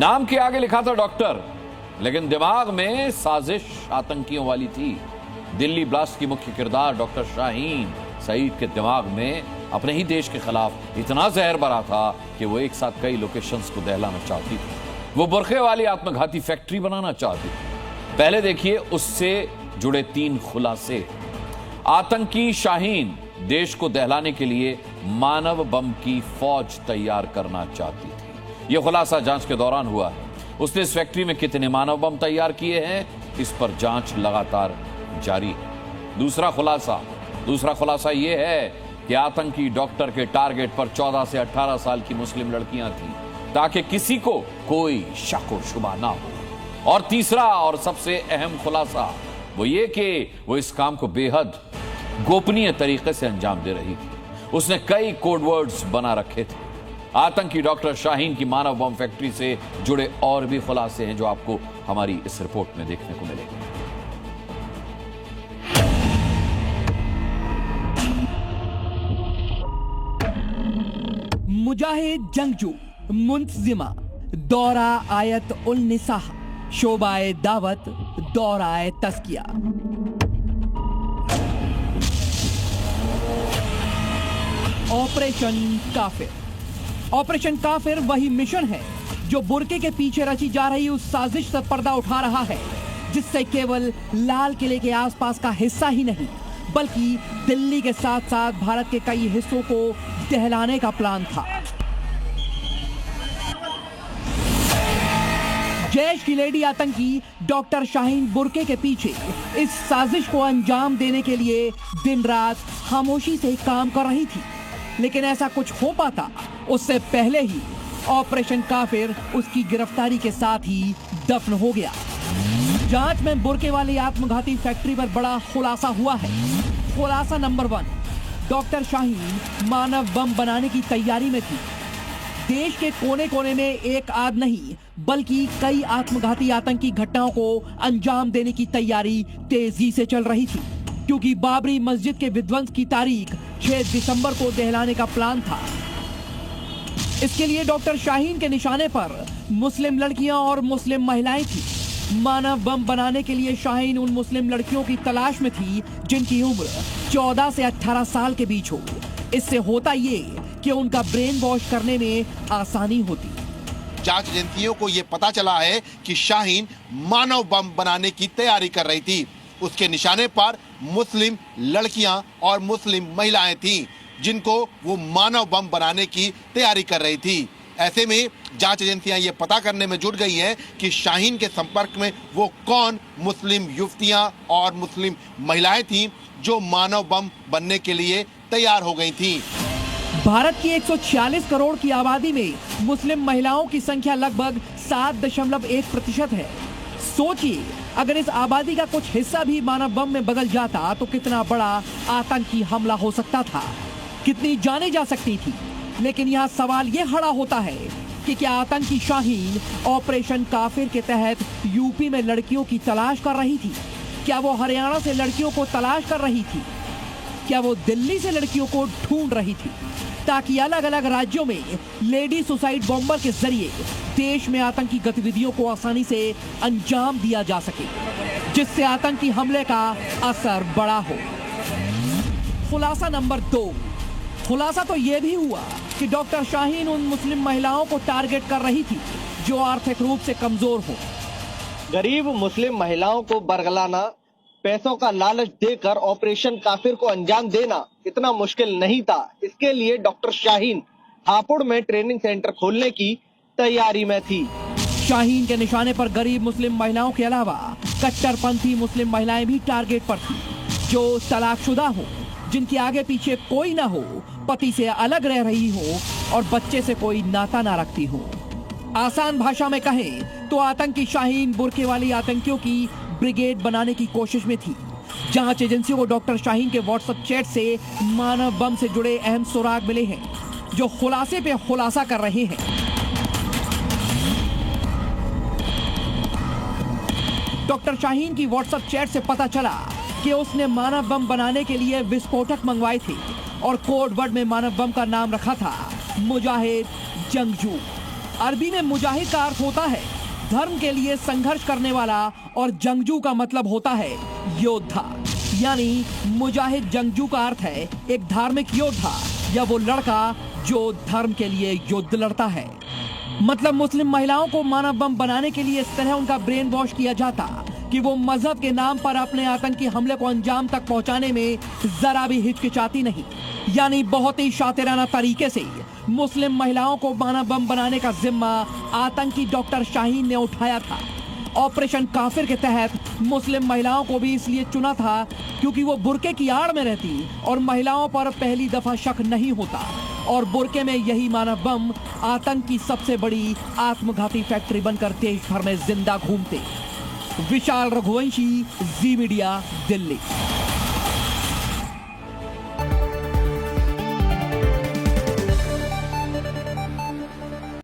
नाम के आगे लिखा था डॉक्टर, लेकिन दिमाग में साजिश आतंकियों वाली थी। दिल्ली ब्लास्ट की मुख्य किरदार डॉक्टर शाहीन सईद के दिमाग में अपने ही देश के खिलाफ इतना जहर भरा था कि वो एक साथ कई लोकेशंस को दहलाना चाहती थी। वो बुरखे वाली आत्मघाती फैक्ट्री बनाना चाहती थी। पहले देखिए उससे जुड़े 3 खुलासे। आतंकी शाहीन देश को दहलाने के लिए मानव बम की फौज तैयार करना चाहती थी। यह खुलासा जांच के दौरान हुआ है। उसने इस फैक्ट्री में कितने मानव बम तैयार किए हैं, इस पर जांच लगातार जारी है। दूसरा खुलासा यह है कि आतंकी डॉक्टर के टारगेट पर 14 से 18 साल की मुस्लिम लड़कियां थीं, ताकि किसी को कोई शक व शुबा ना हो। और तीसरा और सबसे अहम खुलासा वो ये कि वो इस काम को बेहद गोपनीय तरीके से अंजाम दे रही थी। उसने कई कोड वर्ड्स बना रखे थे। आतंकी डॉक्टर शाहीन की मानव बम फैक्ट्री से जुड़े और भी खुलासे हैं जो आपको हमारी इस रिपोर्ट में देखने को मिलेंगे। मुजाहिद जंगजू मुंतजिमा दौरा आयत उल निसाह शोबाए दावत दौराए तस्किया। ऑपरेशन काफिर वही मिशन है जो बुरके के पीछे रची जा रही उस साजिश से पर्दा उठा रहा है, जिससे केवल लाल किले के आसपास का हिस्सा ही नहीं बल्कि दिल्ली के साथ साथ भारत के कई हिस्सों को दहलाने का प्लान था। जैश की लेडी आतंकी डॉक्टर शाहीन बुरके के पीछे इस साजिश को अंजाम देने के लिए दिन रात खामोशी से काम कर रही थी, लेकिन ऐसा कुछ हो पाता उससे पहले ही ऑपरेशन काफिर उसकी गिरफ्तारी के साथ ही दफन हो गया। जांच में बुरके वाली आत्मघाती फैक्ट्री पर बड़ा खुलासा हुआ है। खुलासा नंबर 1, डॉक्टर शाहीन मानव बम बनाने की तैयारी में थी। देश के कोने कोने में एक आध नहीं बल्कि कई आत्मघाती आतंकी घटनाओं को अंजाम देने की तैयारी तेजी से चल रही थी, क्योंकि बाबरी मस्जिद के विध्वंस की तारीख 6 दिसंबर को दहलाने का प्लान था। इसके लिए डॉक्टर शाहीन के निशाने पर मुस्लिम लड़कियां और मुस्लिम महिलाएं थी। मानव बम बनाने के लिए शाहीन उन मुस्लिम लड़कियों की तलाश में थी जिनकी उम्र 14 से 18 साल के बीच हो। इससे होता ये कि उनका ब्रेन वॉश करने में आसानी होती। जांच एजेंसियों को ये पता चला है कि शाहीन मानव बम बनाने की तैयारी कर रही थी। उसके निशाने पर मुस्लिम लड़कियां और मुस्लिम महिलाएं थीं, जिनको वो मानव बम बनाने की तैयारी कर रही थी। ऐसे में जांच एजेंसियां ये पता करने में जुट गई हैं कि शाहीन के संपर्क में वो कौन मुस्लिम युवतियां और मुस्लिम महिलाएं थीं जो मानव बम बनने के लिए तैयार हो गई थीं। भारत की 146 करोड़ की आबादी में मुस्लिम महिलाओं की संख्या लगभग 7.1% है। सोचिए, अगर इस आबादी का कुछ हिस्सा भी मानव बम में बदल जाता तो कितना बड़ा आतंकी हमला हो सकता था, कितनी जाने जा सकती थी। लेकिन यहाँ सवाल ये खड़ा होता है कि क्या आतंकी शाहीन ऑपरेशन काफिर के तहत यूपी में लड़कियों की तलाश कर रही थी? क्या वो हरियाणा से लड़कियों को तलाश कर रही थी? क्या वो दिल्ली से लड़कियों को ढूंढ रही थी, ताकि अलग अलग राज्यों में लेडी सुसाइड बॉम्बर के जरिए देश में आतंकी गतिविधियों को आसानी से अंजाम दिया जा सके, जिससे आतंकी हमले का असर बड़ा हो। खुलासा नंबर 2, खुलासा तो यह भी हुआ कि डॉक्टर शाहीन उन मुस्लिम महिलाओं को टारगेट कर रही थी जो आर्थिक रूप से कमजोर हो। गरीब मुस्लिम महिलाओं को बरगलाना, पैसों का लालच देकर ऑपरेशन काफिर को अंजाम देना इतना मुश्किल नहीं था। इसके लिए डॉक्टर शाहीन हापुड़ में ट्रेनिंग सेंटर खोलने की तैयारी में थी। शाहीन के निशाने पर गरीब मुस्लिम महिलाओं के अलावा कट्टरपंथी मुस्लिम महिलाएं भी टारगेट पर थी, जो तलाकशुदा हो, जिनके आगे पीछे कोई ना हो, पति से अलग रह रही हो और बच्चे से कोई नाता ना रखती हो। आसान भाषा में कहें तो आतंकी शाहीन बुरके वाली आतंकियों की ब्रिगेड बनाने की कोशिश में थी। जांच एजेंसियों को डॉक्टर शाहीन के व्हाट्सएप चैट से मानव बम से जुड़े अहम सुराग मिले हैं, जो खुलासे पे खुलासा कर रहे हैं। डॉक्टर शाहीन की व्हाट्सएप चैट से पता चला कि उसने मानव बम बनाने के लिए विस्फोटक मंगवाए थे और कोड वर्ड में मानव बम का नाम रखा था मुजाहिद जंगजू। अरबी में मुजाहिद का अर्थ होता है धर्म के लिए संघर्ष करने वाला और जंगजू का मतलब होता है योद्धा। यानी मुजाहिद जंगजू का अर्थ है एक धार्मिक योद्धा या वो लड़का जो धर्म के लिए युद्ध लड़ता है। मतलब मुस्लिम महिलाओं को मानव बम बनाने के लिए इस तरह उनका ब्रेन वॉश किया जाता कि वो मजहब के नाम पर अपने आतंकी हमले को अंजाम तक पहुंचाने में जरा भी हिचकिचाती नहीं। यानी बहुत ही शातिराना तरीके से मुस्लिम महिलाओं को मानव बम बनाने का जिम्मा आतंकी डॉक्टर शाहीन ने उठाया था। ऑपरेशन काफिर के तहत मुस्लिम महिलाओं को भी इसलिए चुना था क्योंकि वो बुर्के की आड़ में रहती और महिलाओं पर पहली दफा शक नहीं होता और बुर्के में यही मानव बम आतंक की सबसे बड़ी आत्मघाती फैक्ट्री बनकर देश भर में जिंदा घूमते। विशाल रघुवंशी, जी मीडिया, दिल्ली।